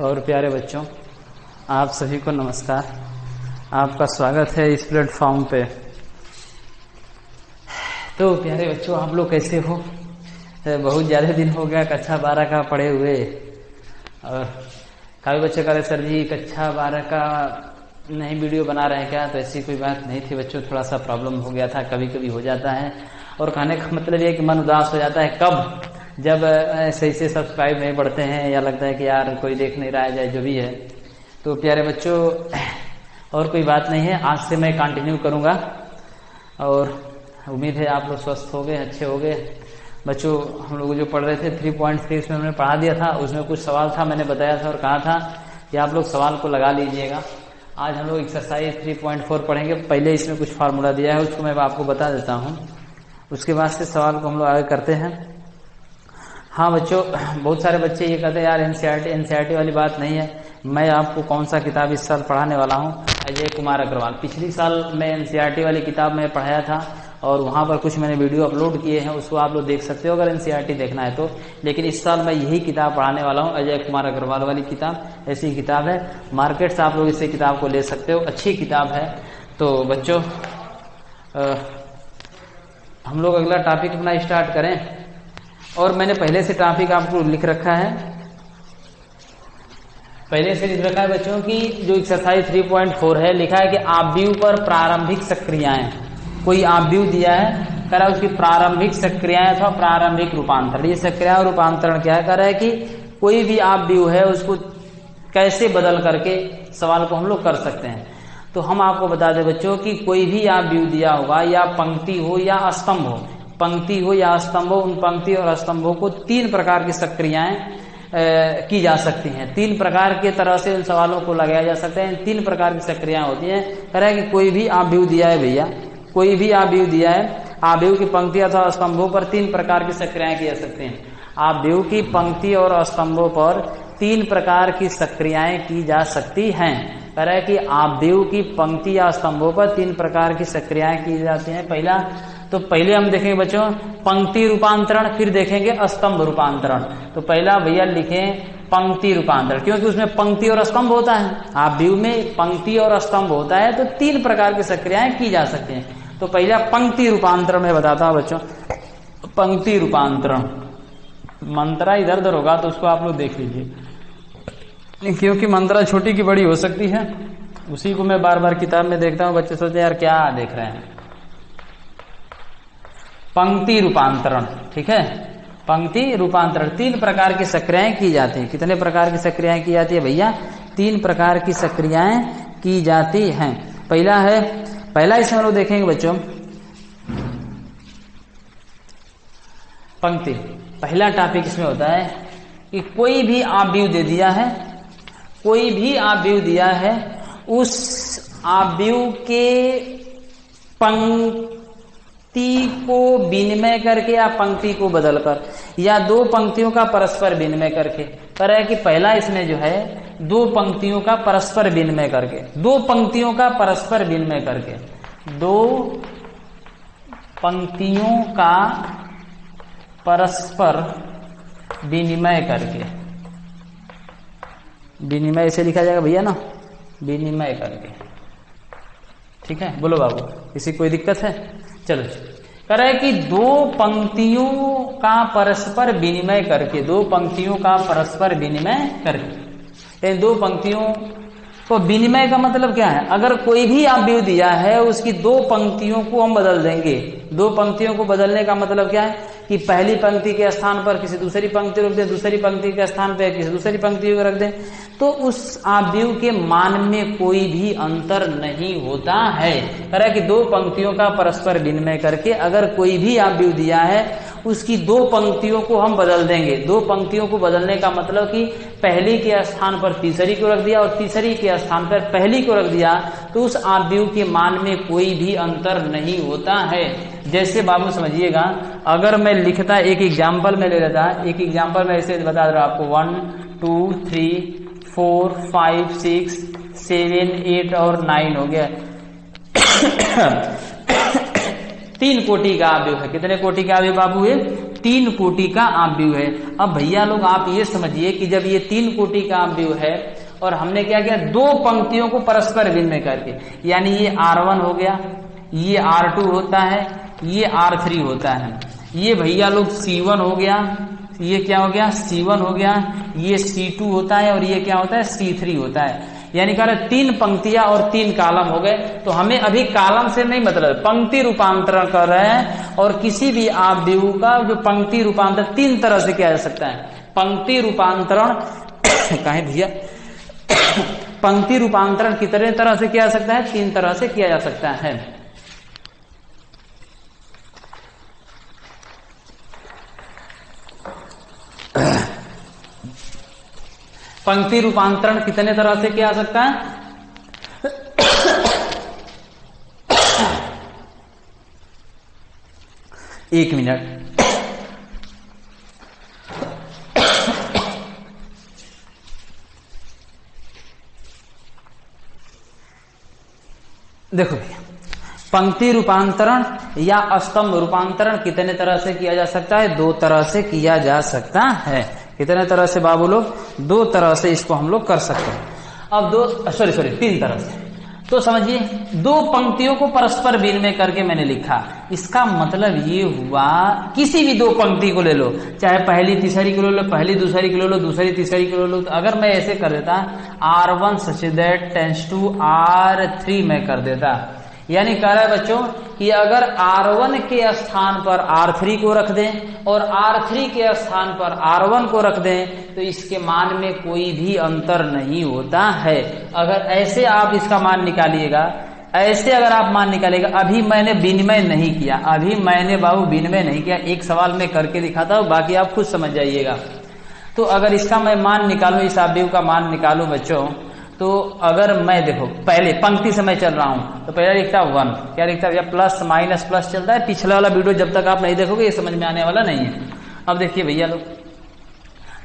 और प्यारे बच्चों, आप सभी को नमस्कार। आपका स्वागत है इस प्लेटफॉर्म पे। तो प्यारे बच्चों, आप लोग कैसे हो? बहुत ज़्यादा दिन हो गया कक्षा 12 का पढ़े हुए, और काफ़ी बच्चे कह रहे सर जी कक्षा 12 का नहीं वीडियो बना रहे हैं क्या? तो ऐसी कोई बात नहीं थी बच्चों, थोड़ा सा प्रॉब्लम हो गया था, कभी कभी हो जाता है। और कहने का मतलब ये कि मन उदास हो जाता है कब, जब सही से सब्सक्राइब नहीं बढ़ते हैं या लगता है कि यार कोई देख नहीं रहा है, जाए जो भी है। तो प्यारे बच्चों, और कोई बात नहीं है, आज से मैं कंटिन्यू करूँगा और उम्मीद है आप लोग स्वस्थ हो गए, अच्छे हो गए। बच्चों, हम लोग जो पढ़ रहे थे 3.3 उसमें हमने पढ़ा दिया था, उसमें कुछ सवाल था, मैंने बताया था और कहा था कि आप लोग सवाल को लगा लीजिएगा। आज हम लोग एक्सरसाइज 3.4 पढ़ेंगे। पहले इसमें कुछ फार्मूला दिया है, उसको मैं आपको बता देता हूँ, उसके बाद से सवाल को हम लोग आगे करते हैं। हाँ बच्चों, बहुत सारे बच्चे ये कहते हैं यार एनसीईआरटी वाली बात नहीं है। मैं आपको कौन सा किताब इस साल पढ़ाने वाला हूँ, अजय कुमार अग्रवाल। पिछली साल मैं एनसीईआरटी वाली किताब में पढ़ाया था और वहाँ पर कुछ मैंने वीडियो अपलोड किए हैं, उसको आप लोग देख सकते हो अगर एनसीईआरटी देखना है तो। लेकिन इस साल मैं यही किताब पढ़ाने वाला हूँ, अजय कुमार अग्रवाल वाली किताब। ऐसी किताब है, मार्केट से आप लोग इस किताब को ले सकते हो, अच्छी किताब है। तो बच्चों, हम लोग अगला टॉपिक अपना स्टार्ट करें। और मैंने पहले से टॉपिक आपको लिख रखा है, पहले से लिख रखा है बच्चों की जो एक्सरसाइज 3.4 है, लिखा है कि आव्यूह पर प्रारंभिक सक्रियाएं। कोई आव्यूह दिया है, कह रहा है उसकी प्रारंभिक सक्रियाएं अथवा प्रारंभिक रूपांतरण। ये सक्रिया और रूपांतरण क्या है? कह रहा है कि कोई भी आव्यूह है उसको कैसे बदल करके सवाल को हम लोग कर सकते हैं। तो हम आपको बता दें बच्चों कि कोई भी आव्यूह दिया होगा, या पंक्ति हो या स्तंभ हो, पंक्ति हो या स्तंभ हो, उन पंक्ति और स्तंभों को 3 प्रकार की सक्रियाएं की जा सकती हैं। 3 प्रकार के तरह से उन सवालों को लगाया जा सकता है। 3 प्रकार की सक्रियाएं होती हैं। कह रहा है कि कोई भी आव्यूह दिया है भैया, कोई भी आव्यूह दिया है, आव्यूह की पंक्ति अथवा स्तंभों पर 3 प्रकार की सक्रियाएं की जा सकती हैं। आव्यूह की पंक्ति और स्तंभों पर 3 प्रकार की सक्रियाएं की जा सकती हैं। कह रहा है कि आव्यूह की पंक्ति या स्तंभों पर 3 प्रकार की सक्रियाएं की जाती हैं। पहले हम देखेंगे बच्चों पंक्ति रूपांतरण, फिर देखेंगे स्तंभ रूपांतरण। तो पहला भैया लिखें पंक्ति रूपांतरण, क्योंकि उसमें पंक्ति और स्तंभ होता है। आव्यूह में पंक्ति और स्तंभ होता है, तो 3 प्रकार की सक्रियाएं की जा सकती हैं। तो पहला पंक्ति रूपांतरण मैं बताता हूं बच्चों। पंक्ति रूपांतरण मंत्रा इधर उधर होगा तो उसको आप लोग देख लीजिए, क्योंकि मंत्रा छोटी की बड़ी हो सकती है। उसी को मैं बार बार किताब में देखता हूँ, बच्चे सोचते हैं यार क्या देख रहे हैं। पंक्ति रूपांतरण, ठीक है, पंक्ति रूपांतरण 3 प्रकार की सक्रियाएं की जाती हैं। कितने प्रकार की सक्रियाएं की जाती है भैया? 3 प्रकार की सक्रियाएं की जाती हैं। पहला इसमें हम लोग देखेंगे बच्चों पंक्ति। पहला टॉपिक इसमें होता है कि कोई भी आव्यूह दे दिया है, कोई भी आव्यूह दिया है, उस आव्यूह के पंक्ति को विनिमय करके या पंक्ति को बदलकर, या 2 पंक्तियों का परस्पर विनिमय करके। पर है कि पहला इसमें जो है 2 पंक्तियों का परस्पर विनिमय करके, 2 पंक्तियों का परस्पर विनिमय करके, 2 पंक्तियों का परस्पर विनिमय करके। विनिमय ऐसे लिखा जाएगा भैया ना, विनिमय करके, ठीक है। बोलो बाबू, किसी कोई दिक्कत है? चलो, कह रहा है कि 2 पंक्तियों का परस्पर विनिमय करके, 2 पंक्तियों का परस्पर विनिमय करके। 2 पंक्तियों को विनिमय का मतलब क्या है? अगर कोई भी आव्यूह दिया है, उसकी 2 पंक्तियों को हम बदल देंगे। 2 पंक्तियों को बदलने का मतलब क्या है कि पहली पंक्ति के स्थान पर किसी दूसरी पंक्ति रख दें, दूसरी पंक्ति के स्थान पर किसी दूसरी पंक्ति को रख दें, तो उस आव्यूह के मान में कोई भी अंतर नहीं होता है। कह रहा है कि 2 पंक्तियों का परस्पर विनिमय करके अगर कोई भी आव्यूह दिया है, उसकी 2 पंक्तियों को हम बदल देंगे। 2 पंक्तियों को बदलने का मतलब कि पहली के स्थान पर तीसरी को रख दिया और तीसरी के स्थान पर पहली को रख दिया, तो उस आव्यूह के मान में कोई भी अंतर नहीं होता है। जैसे बाबू समझिएगा, अगर मैं लिखता, एक एग्जाम्पल में ले लेता, एक एग्जाम्पल में ऐसे बता रहा हूं आपको, 1 2 3 4 5 6 7 8 और 9 हो गया। 3 कोटि का आव्यूह है। कितने कोटि का आव्यूह बाबू है? 3 कोटि का आव्यूह है। अब भैया लोग आप ये समझिए कि जब ये 3 कोटि का आव्यूह है और हमने क्या किया, 2 पंक्तियों को परस्पर विनिमय करके, यानी ये R1 हो गया, ये R2 होता है, ये R3 होता है, ये भैया लोग C1 हो गया, ये क्या हो गया C1 हो गया, ये C2 होता है और ये क्या होता है C3 होता है। यानी कह रहे 3 पंक्तियां और 3 कालम हो गए। तो हमें अभी कालम से नहीं मतलब, पंक्ति रूपांतरण कर रहे हैं। और किसी भी आव्यूह का जो पंक्ति रूपांतरण 3 तरह से किया जा सकता है। पंक्ति रूपांतरण कहे भैया पंक्ति रूपांतरण कितने तरह से किया जा सकता है, 3 तरह से किया जा सकता है। पंक्ति रूपांतरण कितने तरह से किया जा सकता है? एक मिनट, देखो भैया, पंक्ति रूपांतरण या स्तंभ रूपांतरण कितने तरह से किया जा सकता है? 2 तरह से किया जा सकता है। कितने तरह से बाबू लोग? 2 तरह से इसको हम लोग कर सकते हैं। अब 3 तरह से। तो समझिए, 2 पंक्तियों को परस्पर विनिमय करके मैंने लिखा। इसका मतलब ये हुआ, किसी भी 2 पंक्ति को ले लो, चाहे पहली तीसरी को ले लो, पहली दूसरी को ले लो, दूसरी तीसरी को ले लो। तो अगर मैं ऐसे कर देता R1 such that tends to R3 मैं कर देता, यानी कह रहा है बच्चों कि अगर R1 के स्थान पर R3 को रख दें और R3 के स्थान पर R1 को रख दें तो इसके मान में कोई भी अंतर नहीं होता है। अगर ऐसे आप इसका मान निकालिएगा, ऐसे अगर आप मान निकालिएगा, अभी मैंने विनिमय नहीं किया, अभी मैंने बाबू विनिमय नहीं किया, एक सवाल में करके दिखाता हूं, बाकी आप खुद समझ जाइएगा। तो अगर इसका मैं मान निकालूं, इस आव्यूह का मान निकालूं बच्चों, तो अगर मैं देखो पहले पंक्ति से मैं चल रहा हूं तो पहले लिखता 1, क्या लिखता है, प्लस माइनस प्लस चलता है। पिछला वाला वीडियो जब तक आप नहीं देखोगे ये समझ में आने वाला नहीं है। अब देखिए भैया लोग,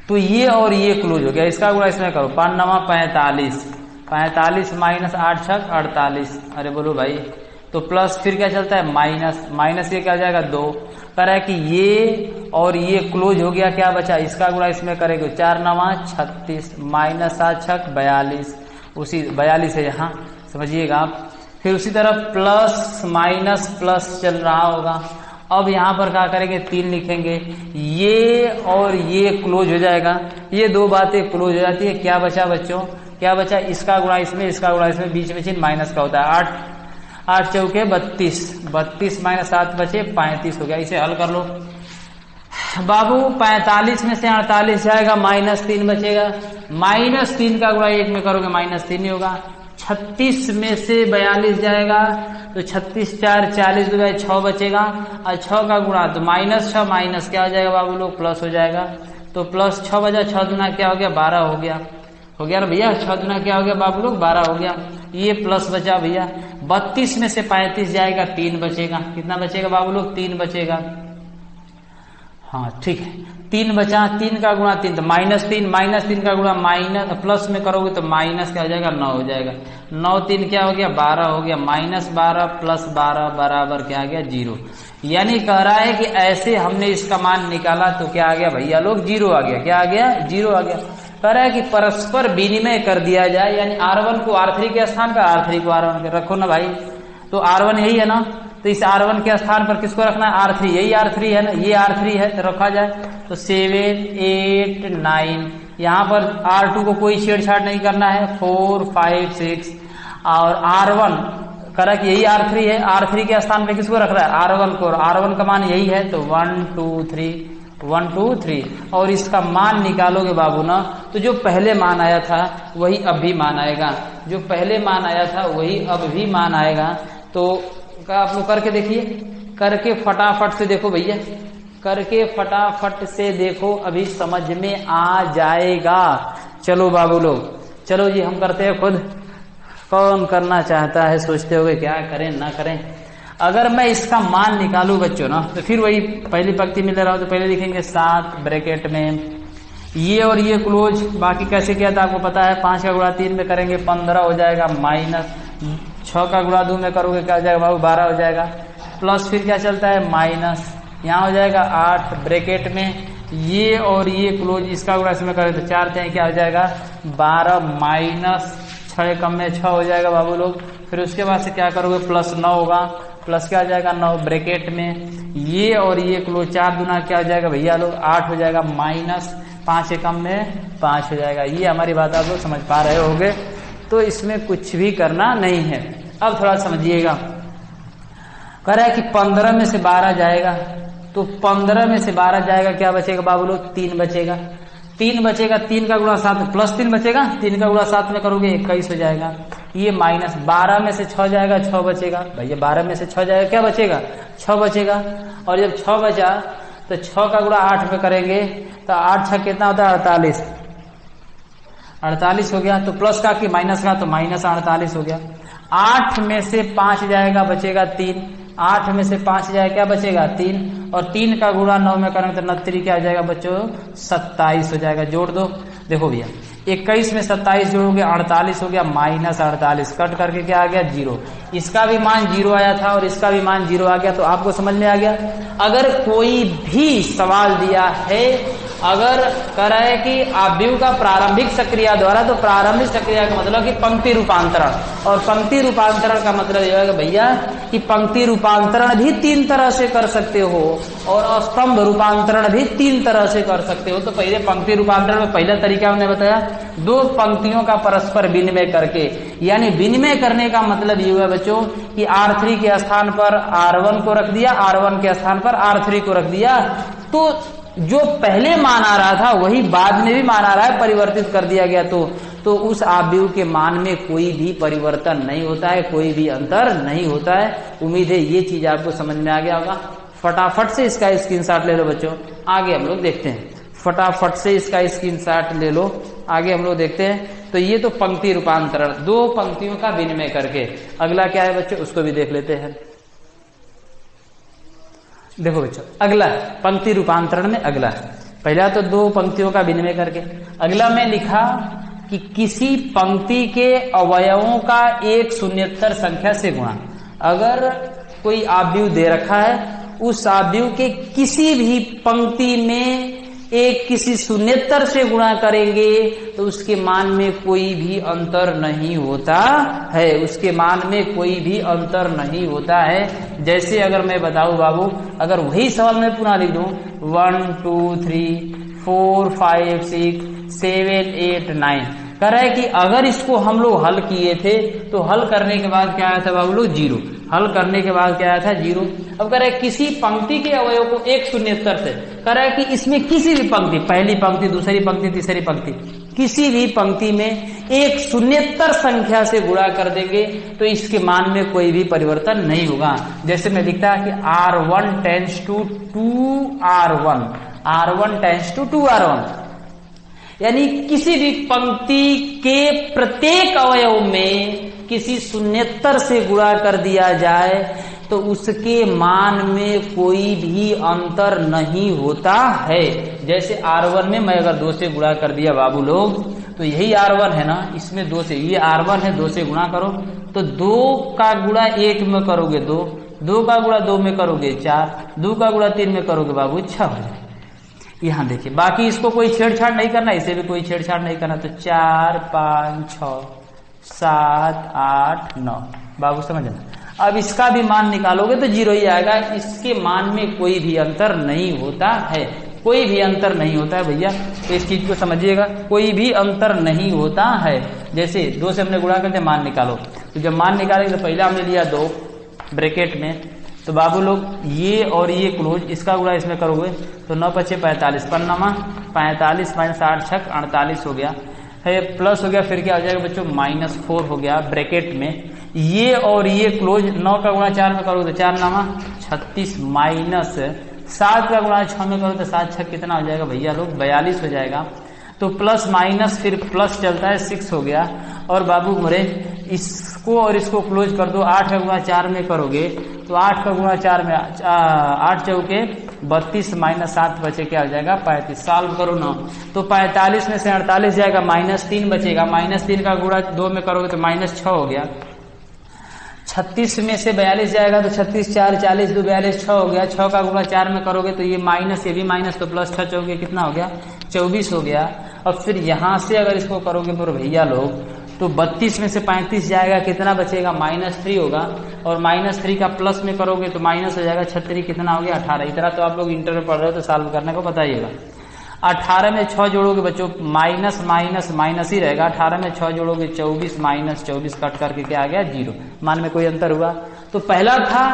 तो ये और ये क्लोज हो गया, इसका गुणा इसमें करो, 5 9 45, 45 माइनस 8 6 48। अरे बोलो भाई, तो प्लस फिर क्या चलता है माइनस, माइनस ये क्या हो जाएगा 2। कह रहा है कि ये और ये क्लोज हो गया, क्या बचा, इसका गुणा इसमें करेंगे, 4 9 36 माइनस 7 6 42, उसी 42 है यहाँ, समझिएगा आप। फिर उसी तरह प्लस माइनस प्लस चल रहा होगा। अब यहाँ पर क्या करेंगे, 3 लिखेंगे, ये और ये क्लोज हो जाएगा, ये 2 बातें क्लोज हो जाती है। क्या बचा बच्चों, क्या बचा, इसका गुणा इसमें, इसका गुणा इसमें, बीच में चिन्ह माइनस का होता है। 8 चौके 32, 32 माइनस 7 बचे 35 हो गया। इसे हल कर लो बाबू, 45 में से 48 जाएगा, -3 बचेगा, -3 का गुणा 1 में करोगे -3 ही होगा। 36 में से 42 जाएगा तो 36 4 40 2 6 बचेगा, और 6 का गुणा तो -6 माइनस क्या हो जाएगा बाबू लोग, प्लस हो जाएगा। तो प्लस 6 बजा, 6 दूना क्या हो गया 12 हो गया, हो गया ना भैया, 6 दूना क्या हो गया बाबू लोग 12 हो गया। ये प्लस बचा भैया, 32 में से 35 जाएगा, 3 बचेगा, कितना बचेगा बाबू लोग 3 बचेगा। हाँ ठीक है, 3 बचा, 3 का गुणा 3 तो -3 का गुणा माइनस प्लस में करोगे तो माइनस क्या हो जाएगा 9 हो जाएगा। 9 3 क्या हो गया 12 हो गया, -12 प्लस 12 बराबर क्या आ गया 0। यानी कह रहा है कि ऐसे हमने इसका मान निकाला तो क्या आ गया भैया लोग 0 आ गया, क्या आ गया 0 आ गया। कह रहा है कि परस्पर विनिमय कर दिया जाए, यानी R1 को R3 के स्थान पर, R3 को R1 के रखो ना भाई। तो R1 यही है ना, तो इस R1 के स्थान पर किसको रखना है R3, यही R3 है ना, ये R3 है तो रखा जाए। तो 7 8 9, यहाँ पर R2 को कोई छेड़छाड़ नहीं करना है, 4 5 6, और R1 करा कि यही R3 है, R3 के स्थान पे किसको रख रहा है R1 को, R1 का मान यही है तो 1 2 3, और इसका मान निकालोगे बाबू ना, तो जो पहले मान आया था वही अब भी मान आएगा, जो पहले मान आया था वही अब भी मान आएगा। तो आप लोग करके देखिए, करके फटाफट से देखो भैया, करके फटाफट से देखो, अभी समझ में आ जाएगा। चलो बाबू लोग, चलो जी हम करते हैं खुद, कौन करना चाहता है, सोचते होगे क्या करें ना करें। अगर मैं इसका मान निकालू बच्चों ना, तो फिर वही पहली पंक्ति में ले रहा हूं, तो पहले लिखेंगे 7 ब्रैकेट में ये और ये क्लोज। बाकी कैसे किया था आपको पता है, 5 का गुणा 3 में करेंगे 15 हो जाएगा, माइनस 6 का गुणा 2 में करोगे क्या हो जाएगा बाबू 12 हो जाएगा, प्लस फिर क्या चलता है माइनस, यहाँ हो जाएगा 8 ब्रैकेट में, ये और ये क्लोज, इसका गुणा इसमें करें तो 4 × क्या हो जाएगा 12 माइनस 6 कम में 6 हो जाएगा बाबू लोग। फिर उसके बाद से क्या करोगे प्लस 9 होगा, प्लस क्या हो जाएगा 9 ब्रैकेट में, ये और ये क्लोज 4 दूना क्या हो जाएगा भैया लोग 8 हो जाएगा, माइनस 5 कम में 5 हो जाएगा। ये हमारी बात आप लोग समझ पा रहे होंगे, तो इसमें कुछ भी करना नहीं है। अब थोड़ा समझिएगा, कह रहा है कि 15 में से 12 जाएगा, तो 15 में से 12 जाएगा, क्या बचेगा बाबू लोग 3 बचेगा, 3 बचेगा, 3 का गुणा 7 प्लस 3 बचेगा, 3 का गुणा 7 में करोगे 21 हो जाएगा। ये माइनस 12 में से 6 जाएगा 6 बचेगा, भैया 12 में से 6 जाएगा क्या बचेगा 6 बचेगा। और जब 6 बचा तो 6 का गुणा 8 में करेंगे तो 8 6 कितना होता है 48, 48 हो गया। तो प्लस का कि माइनस का, तो माइनस 48 हो गया। 8 में से 5 जाएगा बचेगा 3, 8 में से 5 जाएगा क्या बचेगा 3, और 3 का गुणा 9 में करेंगे तो 9 क्या आ जाएगा बच्चों 27 हो जाएगा। जोड़ दो, देखो भैया 21 में 27 जोड़ोगे 48 हो गया, माइनस 48 कट करके क्या आ गया 0। इसका भी मान 0 आया था और इसका भी मान 0 आ गया, तो आपको समझ में आ गया। अगर कोई भी सवाल दिया है, अगर कह रहा है कि आव्यूह का प्रारंभिक सक्रिया द्वारा, तो प्रारंभिक सक्रिया का मतलब कि पंक्ति रूपांतरण, और पंक्ति रूपांतरण का मतलब यह है भैया कि पंक्ति रूपांतरण भी 3 तरह से कर सकते हो और स्तंभ रूपांतरण भी 3 तरह से कर सकते हो। तो पहले पंक्ति रूपांतरण में पहला तरीका हमने बताया 2 पंक्तियों का परस्पर विनिमय करके, यानी विनिमय करने का मतलब ये हुआ बच्चों कि R3 के स्थान पर R1 को रख दिया, R1 के स्थान पर R3 को रख दिया, तो जो पहले मान आ रहा था वही बाद में भी मान आ रहा है, परिवर्तित कर दिया गया। तो उस आव्यूह के मान में कोई भी परिवर्तन नहीं होता है, कोई भी अंतर नहीं होता है। उम्मीद है ये चीज आपको समझ में आ गया होगा। फटाफट से इसका स्क्रीनशॉट ले लो बच्चों, आगे हम लोग देखते हैं। फटाफट से इसका स्क्रीनशॉट ले लो, आगे हम लोग देखते हैं। तो ये तो पंक्ति रूपांतरण, 2 पंक्तियों का विनिमय करके। अगला क्या है बच्चों, उसको भी देख लेते हैं। देखो बच्चों, अगला पंक्ति रूपांतरण में अगला पहला तो 2 पंक्तियों का विनिमय करके, अगला में लिखा कि किसी पंक्ति के अवयवों का एक शून्येतर संख्या से गुणा। अगर कोई आव्यूह दे रखा है, उस आव्यूह के किसी भी पंक्ति में एक किसी शून्येतर से गुणा करेंगे तो उसके मान में कोई भी अंतर नहीं होता है, उसके मान में कोई भी अंतर नहीं होता है। जैसे अगर मैं बताऊं बाबू, अगर वही सवाल मैं पुनः लिख दूं 1 2 3 4 5 6 7 8 9, कह रहा है कि अगर इसको हम लोग हल किए थे तो हल करने के बाद क्या आया था बाबू लोग 0, हल करने के बाद क्या आया था 0। अब कह रहा है किसी पंक्ति के अवयव को एक शून्येतर से, कह रहा है कि इसमें किसी भी पंक्ति, पहली पंक्ति दूसरी पंक्ति तीसरी पंक्ति, किसी भी पंक्ति में एक शून्येतर संख्या से गुणा कर देंगे तो इसके मान में कोई भी परिवर्तन नहीं होगा। जैसे मैं लिखता है कि R1 tense to 2R1, R1 tense to 2R1, यानी किसी भी पंक्ति के प्रत्येक अवयव में किसी शून्येतर से गुणा कर दिया जाए तो उसके मान में कोई भी अंतर नहीं होता है। जैसे R1 में मैं अगर 2 से गुणा कर दिया बाबू लोग, तो यही R1 है ना, इसमें 2 से, ये R1 है, 2 से गुणा करो तो 2 का गुणा 1 में करोगे 2, 2 का गुणा 2 में करोगे 4, 2 का गुणा 3 में करोगे बाबू 6 हो जाए। यहाँ देखिए, बाकी इसको कोई छेड़छाड़ नहीं करना, इसे भी कोई छेड़छाड़ नहीं करना। तो 4 5 6 7 8 9 बाबू समझना। अब इसका भी मान निकालोगे तो 0 ही आएगा, इसके मान में कोई भी अंतर नहीं होता है, कोई भी अंतर नहीं होता है भैया। तो इस चीज को समझिएगा, कोई भी अंतर नहीं होता है। जैसे 2 से हमने गुणा करते मान निकालो, तो जब मान निकालेंगे तो पहले हमने लिया 2 ब्रैकेट में, तो बाबू लोग ये और ये क्लोज, इसका गुणा इसमें करोगे तो 9 5 45, 45 माइनस 8 6 48 हो गया है, प्लस हो गया, फिर क्या हो जाएगा बच्चों -4 हो गया ब्रैकेट में। ये और ये क्लोज, 9 का गुणा 4 में करोगे तो 4 9 36 माइनस 7 का गुणा 6 में करो तो 7 6 कितना हो जाएगा भैया लोग 42 हो जाएगा। तो प्लस माइनस फिर प्लस चलता है 6 हो गया। और बाबू मोरे इसको और इसको क्लोज कर दो, 8 का गुणा 4 में करोगे तो 8 का गुणा 4 में 8 चौके 32 माइनस 7 बचे क्या हो जाएगा 35। सॉल्व करो ना, तो 45 में से 48 जाएगा, -3 बचेगा, -3 का गुणा 2 में करोगे तो -6 हो गया। 36 में से 42 जाएगा तो 36 4 40 2 42 6 हो गया। 6 का गुणा 4 में करोगे तो ये माइनस, ये भी माइनस, तो प्लस 6 चौके कितना हो गया 24 हो गया। और फिर यहां से अगर इसको करोगे मेरे भैया लोग तो 32 में से 35 जाएगा, कितना बचेगा -3 होगा। और -3 का प्लस में करोगे तो माइनस हो जाएगा 36, कितना हो गया 18। इतना तो आप लोग इंटर में पढ़ रहे हो तो सॉल्व करने को बताइएगा। 18 में 6 जोड़ोगे बच्चों माइनस माइनस माइनस ही रहेगा। 18 में 6 जोड़ोगे 24 माइनस 24 कट करके क्या आ गया 0। मान में कोई अंतर हुआ? तो पहला था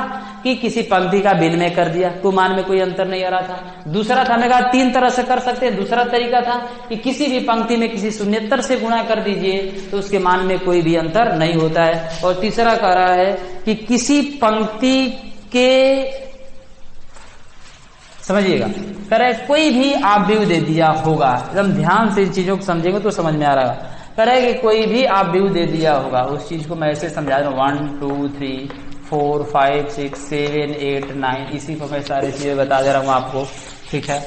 कि किसी पंक्ति का विनिमय कर दिया तो मान में कोई अंतर नहीं आ रहा था। दूसरा था, मैं कहा 3 तरह से कर सकते हैं। दूसरा तरीका था कि किसी भी पंक्ति में किसी शून्येतर से गुणा कर दीजिए तो उसके मान में कोई भी अंतर नहीं होता है। और तीसरा कह रहा है कि किसी पंक्ति के, समझिएगा, कह रहे कोई भी आव्यूह दे दिया होगा, एकदम ध्यान से इन चीजों को समझेंगे तो समझ में आ रहा है। कह रहे कि कोई भी आव्यूह दे दिया होगा, उस चीज को मैं ऐसे समझा रहा हूँ 1 2 3 4 5 6 7 8 9, इसी को मैं सारी चीजें बता दे रहा हूँ आपको, ठीक है।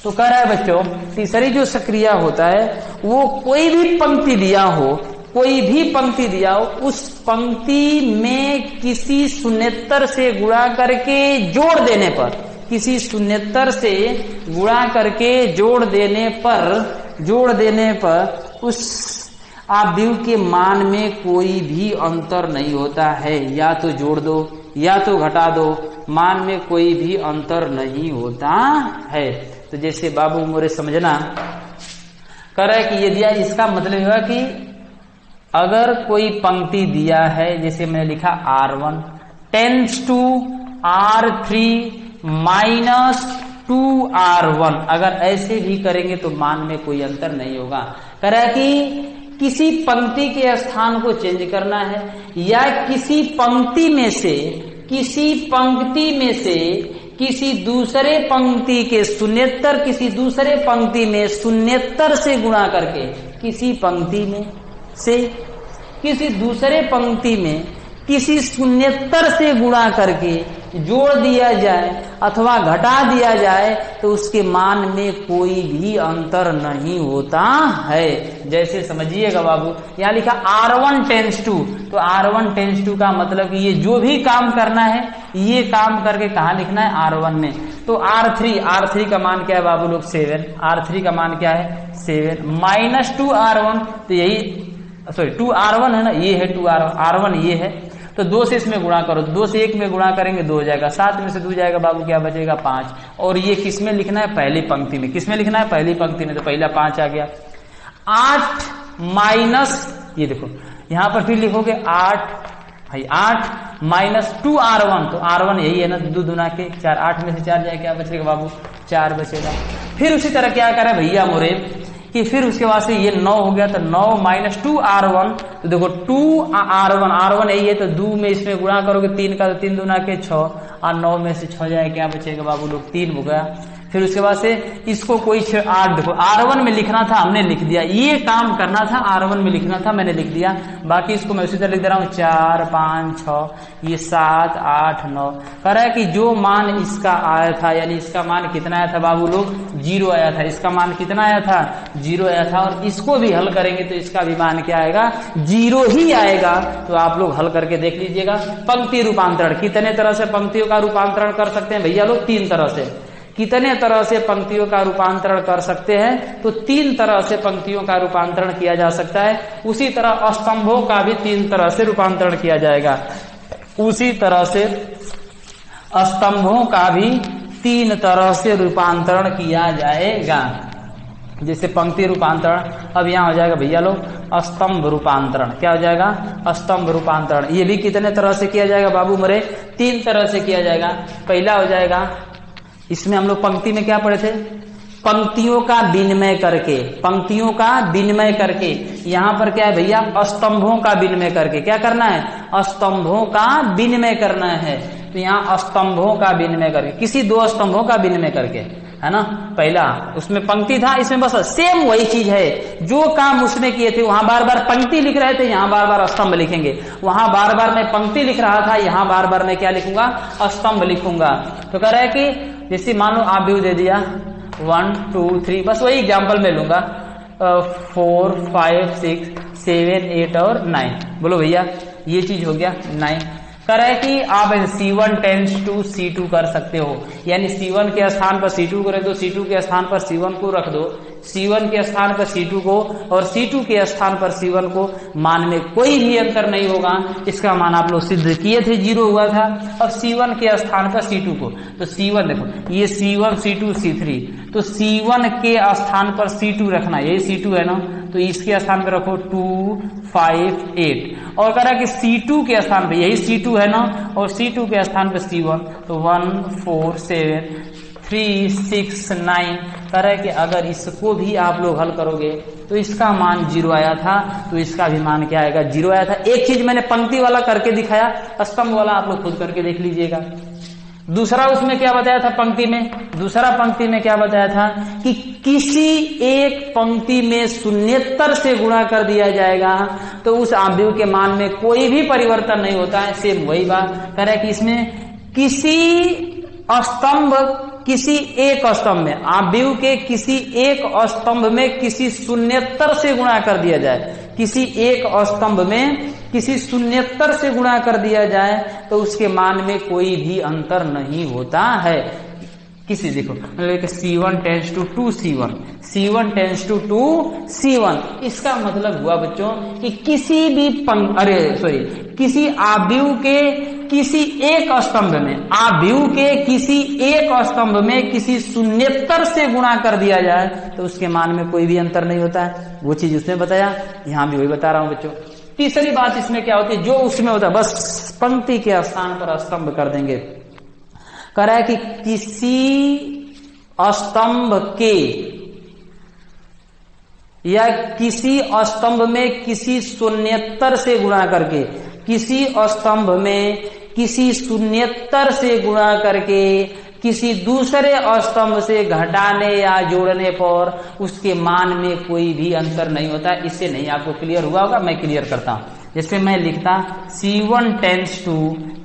तो कह रहा है बच्चों तीसरी जो सक्रिया होता है वो कोई भी पंक्ति दिया हो, कोई भी पंक्ति दिया हो, उस पंक्ति में किसी शून्येतर से गुणा करके जोड़ देने पर, किसी शून्येतर से गुणा करके जोड़ देने पर उस आव्यूह के मान में कोई भी अंतर नहीं होता है। या तो जोड़ दो या तो घटा दो, मान में कोई भी अंतर नहीं होता है। तो जैसे बाबू मोरे समझना, कह रहा है कि ये दिया, इसका मतलब हुआ कि अगर कोई पंक्ति दिया है, जैसे मैंने लिखा R1 tense to R3 minus 2R1, अगर ऐसे भी करेंगे तो मान में कोई अंतर नहीं होगा। कह रहा है कि किसी पंक्ति के स्थान को चेंज करना है या किसी पंक्ति में से किसी दूसरे पंक्ति के शून्येतर, किसी दूसरे पंक्ति में शून्येतर से गुणा करके, किसी पंक्ति में से किसी दूसरे पंक्ति में किसी शून्येतर से गुणा करके जोड़ दिया जाए अथवा घटा दिया जाए तो उसके मान में कोई भी अंतर नहीं होता है। जैसे समझिएगा बाबू, यहाँ लिखा R1 टेंस टू, तो R1 टेंस टू का मतलब कि ये जो भी काम करना है ये काम करके कहाँ लिखना है R1 में। तो R3 का मान क्या है बाबू लोग 7, R3 का मान क्या है 7 माइनस 2R1, तो यही 2R1 है ना, ये है 2R1 ये है, तो 2 से इसमें गुणा करो, 2 से 1 में गुणा करेंगे 2 हो जाएगा, 7 में से 2 जाएगा बाबू, क्या बचेगा 5। और ये किस में लिखना है? पहली पंक्ति में। किस में लिखना है? पहली पंक्ति में, तो पहला 5 आ गया। 8 माइनस, ये देखो यहां पर फिर लिखोगे 8 माइनस 2R1, तो R1 यही है ना, 2 दुना के 4, 8 में से 4 जाए, क्या बचेगा बाबू 4 बचेगा। फिर उसी तरह क्या करे भैया मोरे कि फिर उसके बाद से ये 9 हो गया, तो 9 माइनस 2R1, तो देखो 2R1 यही है, तो 2 में इसमें गुणा करोगे 3 का, तो 3 दुना के 6, और 9 में से 6 जाए, क्या बचेगा बाबू लोग 3 हो गया। फिर उसके बाद से इसको कोई 8, देखो R1 में लिखना था हमने लिख दिया, ये काम करना था R1 में लिखना था मैंने लिख दिया, बाकी इसको मैं उसी तरह लिख दे रहा हूँ 4 5 6, ये 7 8 9। कह रहा है कि जो मान इसका आया था, यानी इसका मान कितना आया था बाबू लोग 0 आया था, इसका मान कितना आया था 0 आया था, और इसको भी हल करेंगे तो इसका भी मान क्या आएगा 0 ही आएगा। तो आप लोग हल करके देख लीजिएगा। पंक्ति रूपांतरण, कितने तरह से पंक्तियों का रूपांतरण कर सकते हैं भैया लोग? 3 तरह से। कितने तरह से पंक्तियों का रूपांतरण कर सकते हैं? तो 3 तरह से पंक्तियों का रूपांतरण किया जा सकता है। उसी तरह स्तंभों का भी 3 तरह से रूपांतरण किया जाएगा, उसी तरह से स्तंभों का भी 3 तरह से रूपांतरण किया जाएगा। जैसे पंक्ति रूपांतरण, अब यहाँ हो जाएगा भैया लोग स्तंभ रूपांतरण। क्या हो जाएगा? स्तंभ रूपांतरण। ये भी कितने तरह से किया जाएगा बाबू मरे? 3 तरह से किया जाएगा। पहला हो जाएगा, इसमें हम लोग पंक्ति में क्या पढ़े थे? पंक्तियों का विनिमय करके, पंक्तियों का विनिमय करके। यहाँ पर क्या है भैया? स्तंभों का विनिमय करके। क्या करना है? स्तंभों का विनिमय करना है। तो यहाँ स्तंभों का विनिमय करके, किसी 2 स्तंभों का विनिमय करके, है ना। पहला उसमें पंक्ति था, इसमें बस सेम वही चीज है, जो काम उसमें किए थे। वहां बार बार पंक्ति लिख रहे थे, यहाँ बार बार स्तंभ लिखेंगे। वहां बार बार मैं पंक्ति लिख रहा था, यहाँ बार बार मैं क्या लिखूंगा? स्तंभ लिखूंगा। तो कह रहा है कि जैसे मान लो आप भी दे दिया 1 2 3, बस वही एग्जाम्पल में लूंगा 4 5 6 7 8 और 9। बोलो भैया, ये चीज हो गया 9। कह रहा है कि आप C1 टेंड्स टू C2 कर सकते हो, यानी C1 के स्थान पर C2 को रख दो, C2 के स्थान पर C1 को रख दो, C1 के स्थान पर C2 को और C2 के स्थान पर C1 को, मान में कोई भी अंतर नहीं होगा। इसका मान आप लोग सिद्ध किए थे, 0 हुआ था। अब C1 के स्थान पर C2 को, तो C1 देखो ये C1 C2 C3, तो C1 के स्थान पर C2 रखना, यही C2 है ना, तो इसके स्थान पर रखो 2 5 8, और कह रहा है कि C2 के स्थान पर, यही C2 है ना, और C2 के स्थान पर C1, तो 1 4 7 3 6 9। कह रहा है कि अगर इसको भी आप लोग हल करोगे तो इसका मान 0 आया था, तो इसका भी मान क्या आएगा, 0 आया था। एक चीज मैंने पंक्ति वाला करके दिखाया, स्तंभ वाला आप लोग खुद करके देख लीजिएगा। दूसरा उसमें क्या बताया था पंक्ति में, दूसरा पंक्ति में क्या बताया था कि किसी एक पंक्ति में शून्येतर से गुणा कर दिया जाएगा तो उस आव्यूह के मान में कोई भी परिवर्तन नहीं होता है। सेम वही बात कह रहा है कि इसमें किसी स्तंभ, किसी एक स्तंभ में, आव्यूह के किसी एक स्तंभ में किसी शून्येतर से गुणा कर दिया जाए, किसी एक स्तंभ में किसी शून्येतर से गुणा कर दिया जाए तो उसके मान में कोई भी अंतर नहीं होता है। किसी देखो C1 tends to 2 C1, C1 tends to 2 C1, इसका मतलब हुआ बच्चों कि किसी भी किसी आव्यूह के किसी एक स्तंभ में, आव्यूह के किसी एक स्तंभ में किसी शून्येतर से गुणा कर दिया जाए तो उसके मान में कोई भी अंतर नहीं होता है। वो चीज उसने बताया, यहां भी वही बता रहा हूं बच्चों। तीसरी बात इसमें क्या होती है, जो उसमें होता है बस पंक्ति के स्थान पर स्तंभ कर देंगे। कह रहा है कि किसी स्तंभ के या किसी स्तंभ में किसी शून्येतर से गुणा करके, किसी स्तंभ में किसी शून्येतर से गुणा करके किसी दूसरे स्तंभ से घटाने या जोड़ने पर उसके मान में कोई भी अंतर नहीं होता। इससे नहीं आपको क्लियर हुआ होगा, मैं क्लियर करता हूं। जैसे मैं लिखता C1 tends to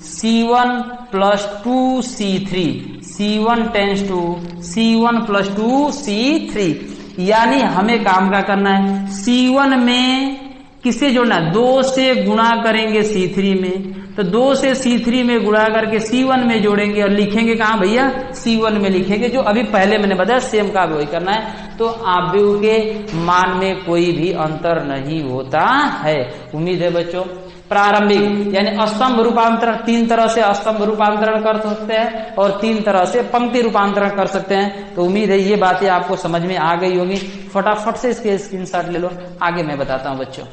C1 plus 2 C3, C1 tends to C1 plus 2 C3, यानी हमें काम क्या करना है, C1 में किससे जोड़ना, 2 से गुणा करेंगे C3 में, तो 2 से C3 में गुणा करके C1 में जोड़ेंगे और लिखेंगे कहाँ भैया, C1 में लिखेंगे, जो अभी पहले मैंने बताया सेम का वही करना है। तो आव्यूह के मान में कोई भी अंतर नहीं होता है। उम्मीद है बच्चों प्रारंभिक यानी स्तंभ रूपांतरण, 3 तरह से स्तंभ रूपांतरण कर सकते हैं और 3 तरह से पंक्ति रूपांतरण कर सकते हैं। तो उम्मीद है ये बातें आपको समझ में आ गई होगी। फटाफट से इसके स्क्रीनशॉट ले लो, आगे मैं बताता हूं बच्चों।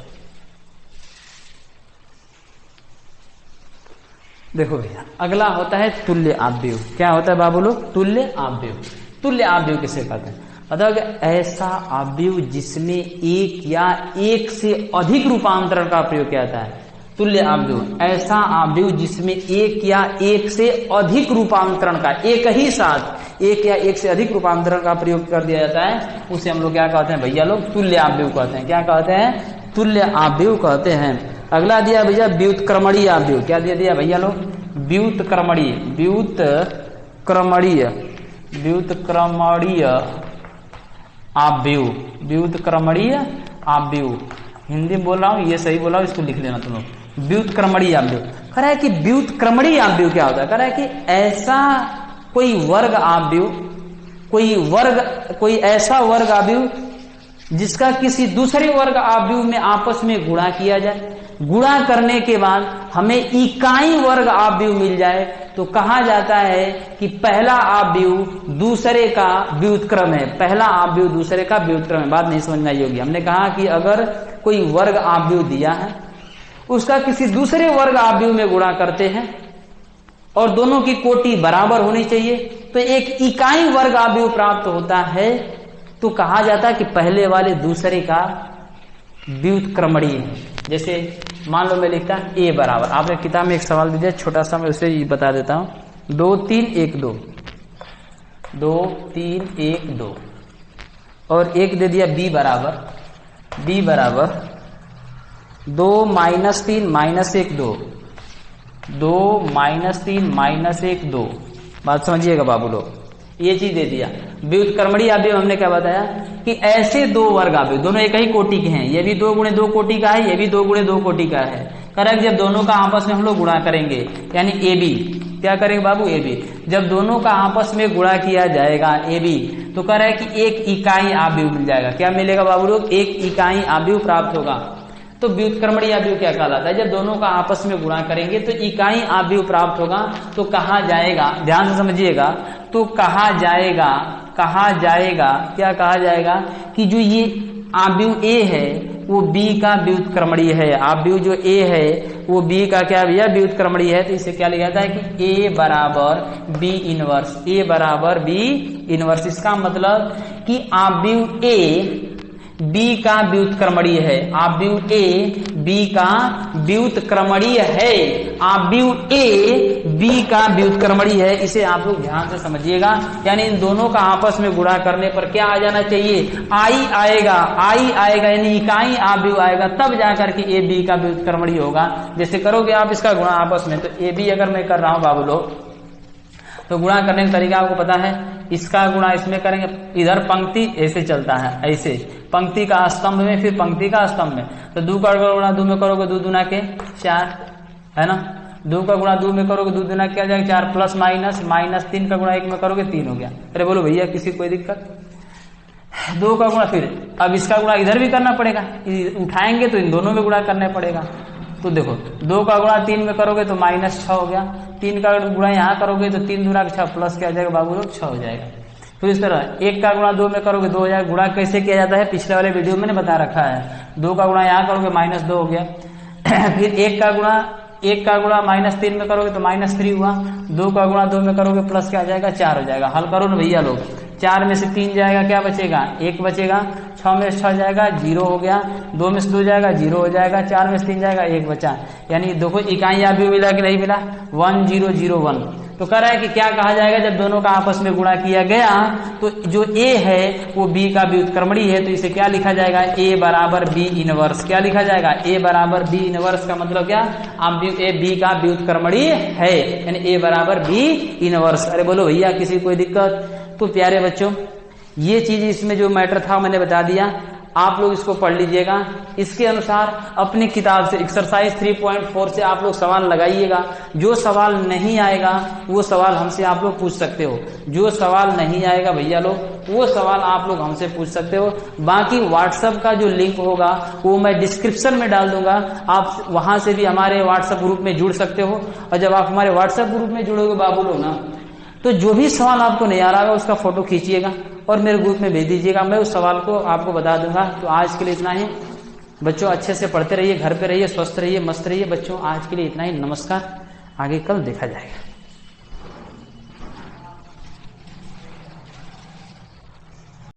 देखो भैया अगला होता है तुल्य आव्यूह। क्या होता है बाबू लोग, तुल्य आव्यूह। तुल्य आव्यूह किसे कहते हैं, मतलब ऐसा आव्यूह जिसमें एक या एक से अधिक रूपांतरण का प्रयोग किया जाता है। तुल्य आव्यूह ऐसा आव्यूह जिसमें एक या एक से अधिक रूपांतरण का, एक ही साथ एक या एक से अधिक रूपांतरण का प्रयोग कर दिया जाता है, उसे हम लोग क्या कहते हैं भैया लोग, तुल्य आव्यूह कहते हैं। क्या कहते हैं, तुल्य आव्यूह कहते हैं। अगला दिया भैया व्युत्क्रमणीय आव्यूह। क्या दिया दिया भैया लोग, व्युत्क्रमणीय, व्युत्क्रमणीय, व्युत्क्रमणीय आव्यूह, व्युत्क्रमणीय आव्यूह। हिंदी में बोल रहा हूं, ये सही बोल रहा हूं, इसको लिख लेना तुम लोग। व्युत्क्रमणीय आव्यूह कह रहा है कि व्युत्क्रमणीय आव्यूह क्या होता है, कह रहा है कि ऐसा कोई वर्ग आव्यूह, कोई ऐसा वर्ग आव्यूह जिसका किसी दूसरे वर्ग आव्यूह में आपस में गुणा किया जाए, गुणा करने के बाद हमें इकाई वर्ग आव्यूह मिल जाए तो कहा जाता है कि पहला आव्यूह दूसरे का व्युत्क्रम है, पहला आव्यूह दूसरे का व्युत्क्रम है। बात नहीं समझ में आई होगी। हमने कहा कि अगर कोई वर्ग आव्यूह दिया है, उसका किसी दूसरे वर्ग आव्यूह में गुणा करते हैं और दोनों की कोटि बराबर होनी चाहिए तो एक इकाई वर्ग आव्यूह प्राप्त होता है, तो कहा जाता है कि पहले वाले दूसरे का व्युत्क्रमणीय है। जैसे मान लो मैं लिखता ए बराबर, आपने किताब में एक सवाल दिया छोटा सा, मैं उसे बता देता हूं, 2 3 1 2, 2 3 1 2, और एक दे दिया बी बराबर, बी बराबर 2 -3 -1 2, 2 -3 -1 2। बात समझिएगा बाबू लोग, ये चीज दे दिया। व्युत्क्रमणीय आव्यूह हमने क्या बताया कि ऐसे दो वर्ग आव्यूह, दोनों एक ही कोटि के हैं, ये भी 2 × 2 कोटि का है, ये भी 2 × 2 कोटि का है, करेक्ट। जब दोनों का आपस में हम लोग गुणा करेंगे यानी ए बी, क्या करेंगे बाबू ए बी, जब दोनों का आपस में गुणा किया जाएगा ए बी तो कह रहा है कि एक इकाई आव्यूह मिल जाएगा। क्या मिलेगा बाबू लोग, एक इकाई आव्यूह प्राप्त होगा। तो व्युत्क्रमणीय आव्यूह क्या कहलाता है, जब दोनों का आपस में गुणा करेंगे तो इकाई आव्यूह प्राप्त होगा। तो कहा जाएगा, ध्यान से समझिएगा, तो कहा जाएगा क्या कहा जाएगा कि जो ये आव्यूह ए है वो बी का व्युत्क्रमणीय है। आव्यूह जो ए है वो बी का क्या भैया, व्युत्क्रमणीय है। तो इसे क्या लिखा जाता है कि ए बराबर बी इनवर्स, ए बराबर बी इनवर्स। इसका मतलब कि आव्यूह ए बी का व्युत्क्रमणीय है, आव्यूह ए बी का व्युत्क्रमणीय है, आव्यूह ए बी का व्युत्क्रमणीय है। इसे आप लोग ध्यान से समझिएगा। यानी इन दोनों का आपस में गुणा करने पर क्या आ जाना चाहिए, आई आएगा यानी इकाई आव्यूह आएगा, तब जाकर के ए बी का व्युत्क्रमणीय होगा। जैसे करोगे आप इसका गुणा आपस में, तो ए बी अगर मैं कर रहा हूं बाबू लोग, तो गुणा करने का तरीका आपको पता है, इसका गुणा इसमें करेंगे, इधर पंक्ति ऐसे चलता है, ऐसे पंक्ति का स्तंभ में फिर पंक्ति का स्तंभ में, तो 2 का गुणा 2 में करोगे 2 दूना के 4 है ना, 2 का गुणा 2 में करोगे 2 दूना क्या जाएगा 4 प्लस माइनस 3 का गुणा 1 में करोगे 3 हो गया। अरे बोलो भैया किसी कोई दिक्कत, 2 का गुणा फिर अब इसका गुणा इधर भी करना पड़ेगा, उठाएंगे तो इन दोनों में गुणा करना पड़ेगा। तो देखो 2 का गुणा 3 में करोगे तो -6 हो गया, 3 का गुणा यहाँ करोगे तो 3 दूना 6 प्लस क्या हो जाएगा बाबू लोग 6 हो जाएगा। फिर इस तरह 1 का गुणा 2 में करोगे 2 हो जाएगा। गुणा कैसे किया जाता है पिछले वाले वीडियो में मैंने बता रखा है। 2 का गुणा यहाँ करोगे -2 हो गया। फिर 1 का गुणा -3 में करोगे तो -3 हुआ। 2 का गुणा 2 में करोगे प्लस क्या आ जाएगा 4 हो जाएगा। हल करो ना भैया लोग, 4 में से 3 जाएगा क्या बचेगा 1 बचेगा, 6 में से 6 जाएगा 0 हो गया, 2 में से 2 जाएगा 0 हो जाएगा, 4 में से 3 जाएगा 1 बचा। यानी देखो इकाई आव्यूह मिला कि नहीं मिला, 1001। तो कह रहा है कि क्या कहा जाएगा, जब दोनों का आपस में गुणा किया गया तो जो ए है वो बी का व्युत्क्रमणीय है। तो इसे क्या लिखा जाएगा, ए बराबर बी इनवर्स। क्या लिखा जाएगा, ए बराबर बी इनवर्स का मतलब क्या, आव्यूह ए बी का व्युत्क्रमणीय है, यानी ए बराबर बी इनवर्स। अरे बोलो भैया किसी कोई दिक्कत। तो प्यारे बच्चों ये चीज इसमें जो मैटर था मैंने बता दिया, आप लोग इसको पढ़ लीजिएगा। इसके अनुसार अपनी किताब से एक्सरसाइज 3.4 से आप लोग सवाल लगाइएगा। जो सवाल नहीं आएगा वो सवाल हमसे आप लोग पूछ सकते हो, जो सवाल नहीं आएगा भैया लोग वो सवाल आप लोग हमसे पूछ सकते हो। बाकी व्हाट्सएप का जो लिंक होगा वो मैं डिस्क्रिप्शन में डाल दूंगा, आप वहां से भी हमारे व्हाट्सएप ग्रुप में जुड़ सकते हो। और जब आप हमारे व्हाट्सएप ग्रुप में जुड़ोगे बाबू लोग ना, तो जो भी सवाल आपको नहीं आ रहा है उसका फोटो खींचिएगा और मेरे ग्रुप में भेज दीजिएगा, मैं उस सवाल को आपको बता दूंगा। तो आज के लिए इतना ही बच्चों, अच्छे से पढ़ते रहिए, घर पे रहिए, स्वस्थ रहिए, मस्त रहिए बच्चों। आज के लिए इतना ही, नमस्कार, आगे कल देखा जाएगा।